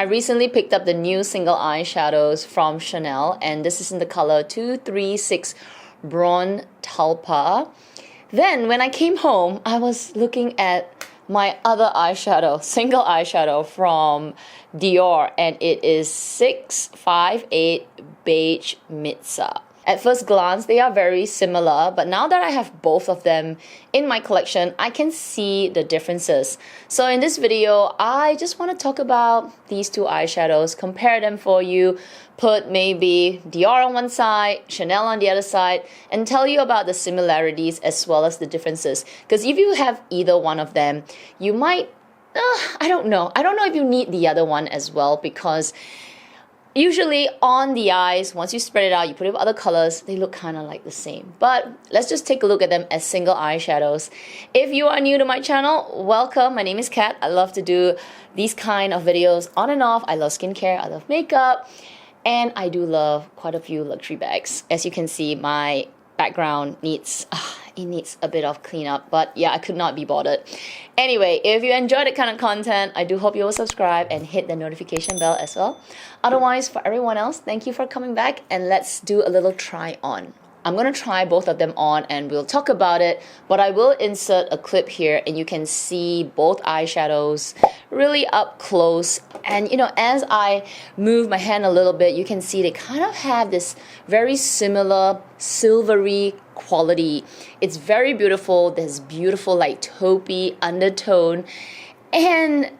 I recently picked up the new single eyeshadows from Chanel, and this is in the color 236 Braun Talpa. Then when I came home, I was looking at my other eyeshadow, single eyeshadow from Dior, and it is 658 Beige Mitza. At first glance, they are very similar, but now that I have both of them in my collection, I can see the differences. So in this video, I just want to talk about these two eyeshadows, compare them for you, put maybe Dior on one side, Chanel on the other side, and tell you about the similarities as well as the differences. Because if you have either one of them, you might, I don't know if you need the other one as well, because usually on the eyes, once you spread it out, you put it with other colors, they look kind of like the same. But let's just take a look at them as single eyeshadows. If you are new to my channel, welcome. My name is Kat. I love to do these kind of videos on and off. I love skincare, I love makeup, and I do love quite a few luxury bags. As you can see, my background needs a bit of cleanup, but yeah, I could not be bothered. Anyway, if you enjoy that kind of content, I do hope you will subscribe and hit the notification bell as well. Otherwise, for everyone else, thank you for coming back, and let's do a little try on. I'm going to try both of them on and we'll talk about it, but I will insert a clip here and you can see both eyeshadows really up close. And you know, as I move my hand a little bit, you can see they kind of have this very similar silvery quality. It's very beautiful. There's beautiful like taupey undertone, and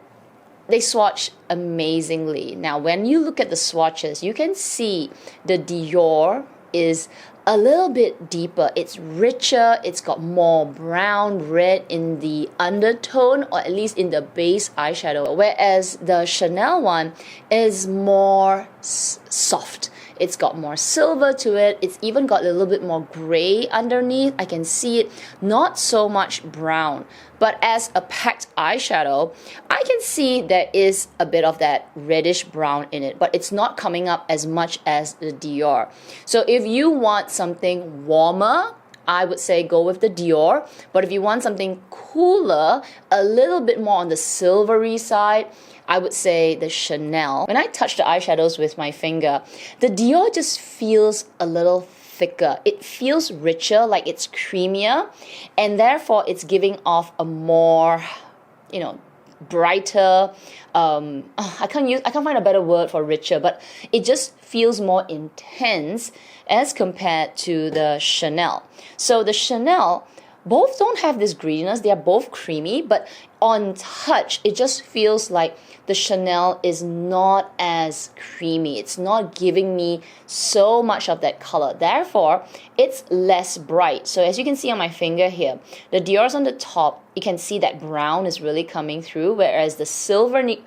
they swatch amazingly. Now, when you look at the swatches, you can see the Dior is a little bit deeper. It's richer. It's got more brown red in the undertone, or at least in the base eyeshadow, whereas the Chanel one is more soft. It's got more silver to it. It's even got a little bit more gray underneath. I can see it, not so much brown. But as a packed eyeshadow, I can see there is a bit of that reddish brown in it, but it's not coming up as much as the Dior. So if you want something warmer, I would say go with the Dior. But if you want something cooler, a little bit more on the silvery side, I would say the Chanel. When I touch the eyeshadows with my finger, the Dior just feels a little thicker. It feels richer, like it's creamier, and therefore it's giving off a more, you know, brighter, I can't find a better word for richer, but it just feels more intense as compared to the Chanel. So the Chanel, both don't have this greediness. They are both creamy, but on touch, it just feels like the Chanel is not as creamy. It's not giving me so much of that color. Therefore, it's less bright. So as you can see on my finger here, the Dior's on the top. You can see that brown is really coming through, whereas the silveriness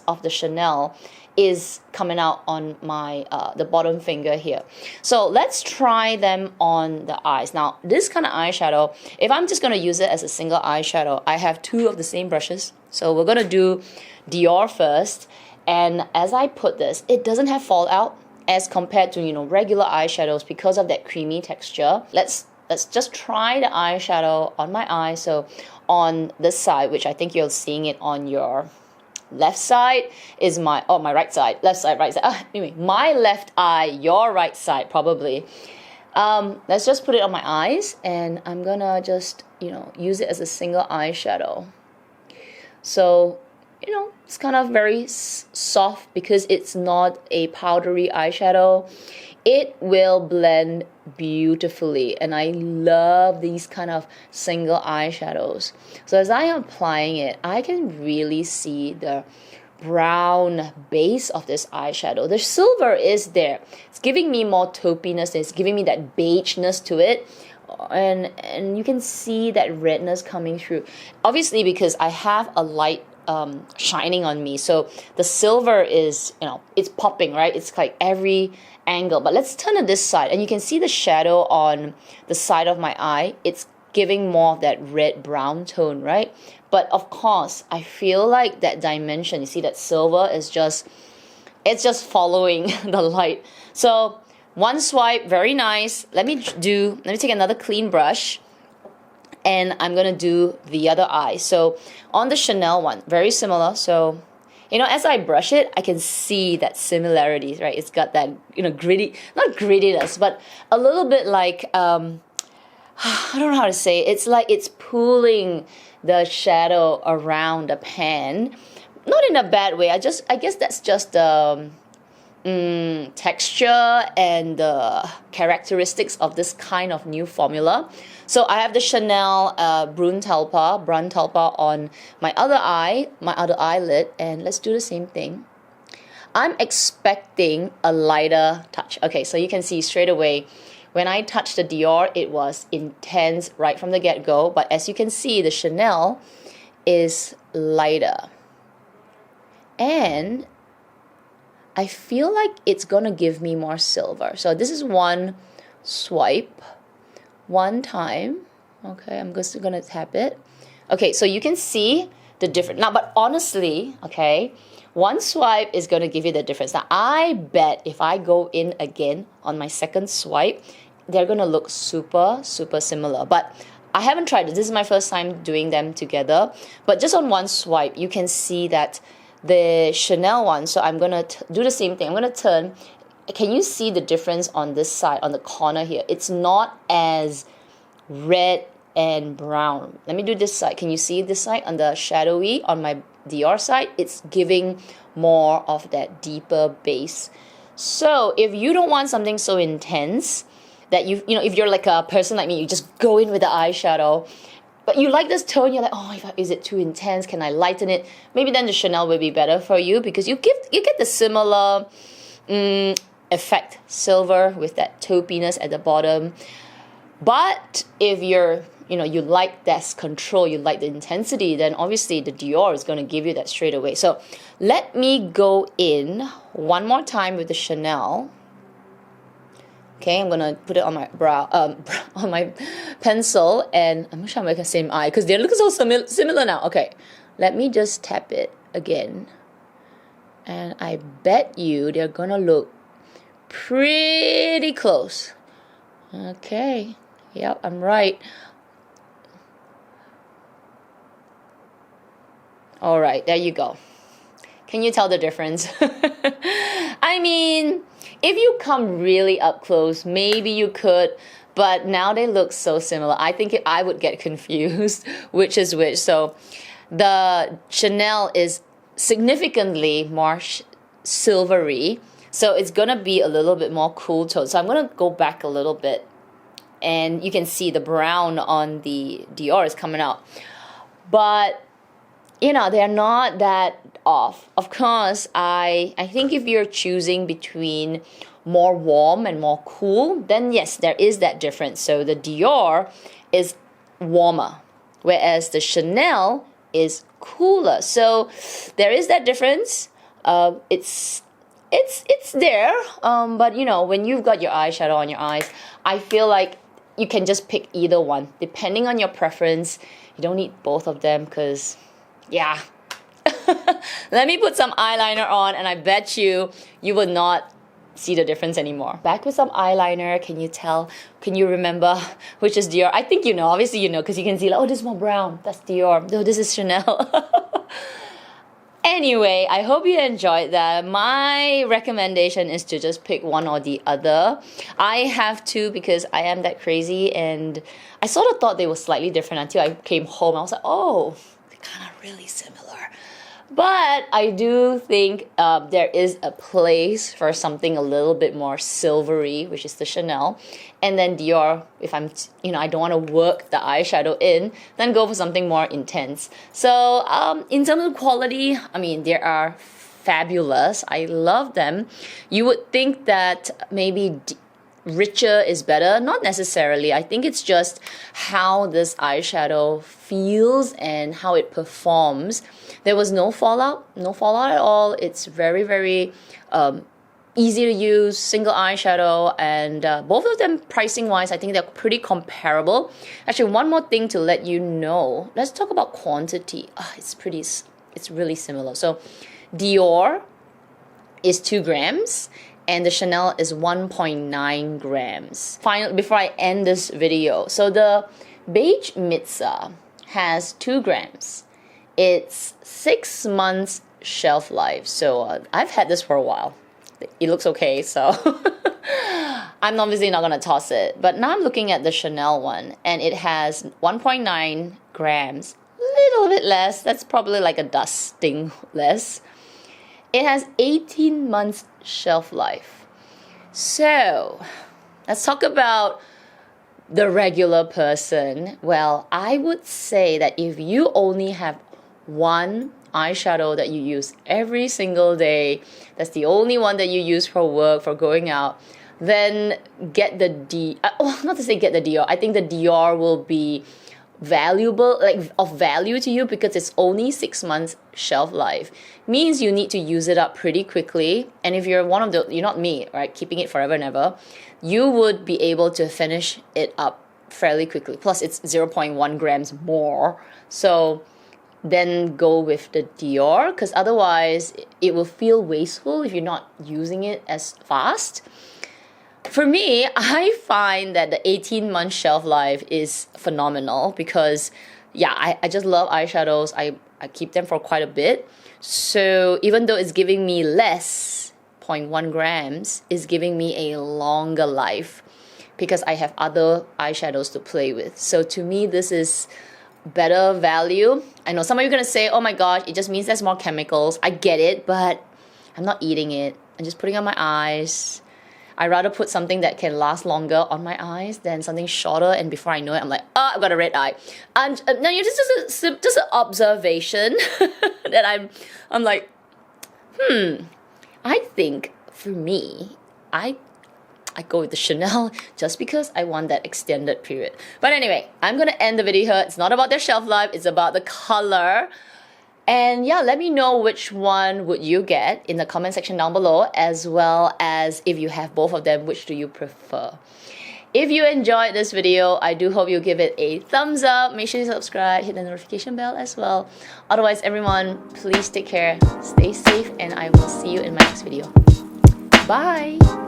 of the Chanel is coming out on my the bottom finger here. So let's try them on the eyes. Now, this kind of eyeshadow, if I'm just going to use it as a single eyeshadow, I have two of the same brushes. So we're going to do Dior first. And as I put this, it doesn't have fallout as compared to, you know, regular eyeshadows because of that creamy texture. Let's just try the eyeshadow on my eye. So on this side, which I think you're seeing it on your left side, is my right side, left side, right side. Anyway, my left eye, your right side probably. Let's just put it on my eyes, and I'm gonna just, you know, use it as a single eyeshadow. So, you know, it's kind of very soft because it's not a powdery eyeshadow. It will blend beautifully, and I love these kind of single eyeshadows. So as I am applying it, I can really see the brown base of this eyeshadow. The silver is there. It's giving me more taupiness. It's giving me that beigeness to it. And you can see that redness coming through. Obviously, because I have a light shining on me, so the silver is, you know, it's popping, right? It's like every angle. But let's turn it this side, and you can see the shadow on the side of my eye. It's giving more of that red brown tone, right? But of course, I feel like that dimension, you see that silver is just, it's just following the light. So one swipe, very nice. Let me take another clean brush, and I'm gonna do the other eye. So on the Chanel one, very similar. So as I brush it, I can see that similarities, right? It's got that, gritty, not grittiness, but a little bit like, I don't know how to say it. It's like it's pulling the shadow around the pan. Not in a bad way. I guess that's just the texture and the characteristics of this kind of new formula. So I have the Chanel Brun Talpa on my other eyelid, and let's do the same thing. I'm expecting a lighter touch. Okay, so you can see straight away, when I touched the Dior, it was intense right from the get-go, but as you can see, the Chanel is lighter. And I feel like it's gonna give me more silver. So this is one swipe, one time. Okay, I'm just gonna tap it. Okay, so you can see the difference. Now, but honestly, okay, one swipe is gonna give you the difference. Now, I bet if I go in again on my second swipe, they're gonna look super, super similar. But I haven't tried it. This is my first time doing them together. But just on one swipe, you can see that the Chanel one, so I'm gonna do the same thing. I'm gonna turn. Can you see the difference on this side, on the corner here? It's not as red and brown. Let me do this side. Can you see this side on the shadowy, on my Dior side? It's giving more of that deeper base. So if you don't want something so intense that if you're like a person like me, you just go in with the eyeshadow, but you like this tone, you're like, oh, is it too intense? Can I lighten it? Maybe then the Chanel will be better for you, because you get the similar effect, silver with that taupiness at the bottom. But if you like that control, you like the intensity, then obviously the Dior is going to give you that straight away. So let me go in one more time with the Chanel. Okay, I'm gonna put it on my brow, on my pencil, and I'm sure I make the same eye because they're looking so similar now. Okay, let me just tap it again, and I bet you they're gonna look pretty close. Okay, yep, I'm right. All right, there you go. Can you tell the difference? I mean, if you come really up close, maybe you could, but now they look so similar. I think I would get confused which is which. So the Chanel is significantly more silvery, so it's gonna be a little bit more cool tone. So I'm gonna go back a little bit, and you can see the brown on the Dior is coming out. But they're not that off. Of course, I think if you're choosing between more warm and more cool, then yes, there is that difference. So the Dior is warmer, whereas the Chanel is cooler. So there is that difference. It's there. But when you've got your eyeshadow on your eyes, I feel like you can just pick either one depending on your preference. You don't need both of them because, yeah. Let me put some eyeliner on, and I bet you will not see the difference anymore. Back with some eyeliner. Can you tell? Can you remember which is Dior? I think you know. Obviously you know, because you can see, like, oh, this is more brown. That's Dior. No, this is Chanel. Anyway, I hope you enjoyed that. My recommendation is to just pick one or the other. I have two because I am that crazy, and I sort of thought they were slightly different until I came home. I was like, oh, they're kind of really similar. But I do think there is a place for something a little bit more silvery, which is the Chanel. And then Dior, if I'm, I don't want to work the eyeshadow in, then go for something more intense. So in terms of quality, I mean, they are fabulous. I love them. You would think that maybe richer is better. Not necessarily. I think it's just how this eyeshadow feels and how it performs. There was no fallout at all. It's very, very easy to use, single eyeshadow, and both of them pricing wise, I think they're pretty comparable. Actually, one more thing to let you know. Let's talk about quantity. It's really similar. So Dior is 2 grams. And the Chanel is 1.9 grams. Finally, before I end this video, so the Beige Mitza has 2 grams. It's 6 months shelf life. So I've had this for a while. It looks okay, so I'm obviously not gonna toss it. But now I'm looking at the Chanel one, and it has 1.9 grams, little bit less. That's probably like a dusting less. It has 18 months shelf life. So let's talk about the regular person. Well, I would say that if you only have one eyeshadow that you use every single day, that's the only one that you use for work, for going out, then get the not to say get the Dior. I think the Dior will be valuable, like of value to you, because it's only 6 months shelf life. Means you need to use it up pretty quickly. And if you're one of the, you're not me, right, keeping it forever and ever, you would be able to finish it up fairly quickly. Plus it's 0.1 grams more. So then go with the Dior, because otherwise it will feel wasteful if you're not using it as fast. For me, I find that the 18-month shelf life is phenomenal because, yeah, I just love eyeshadows. I keep them for quite a bit. So even though it's giving me less, 0.1 grams, is giving me a longer life because I have other eyeshadows to play with. So to me, this is better value. I know some of you are going to say, oh my gosh, it just means there's more chemicals. I get it, but I'm not eating it. I'm just putting it on my eyes. I'd rather put something that can last longer on my eyes than something shorter, and before I know it, I'm like, oh, I've got a red eye. And no, just an observation that I'm like, I think for me, I go with the Chanel just because I want that extended period. But anyway, I'm gonna end the video here. It's not about their shelf life, it's about the color. And yeah, let me know which one would you get in the comment section down below, as well as if you have both of them, which do you prefer? If you enjoyed this video, I do hope you give it a thumbs up. Make sure you subscribe, hit the notification bell as well. Otherwise, everyone, please take care, stay safe, and I will see you in my next video. Bye!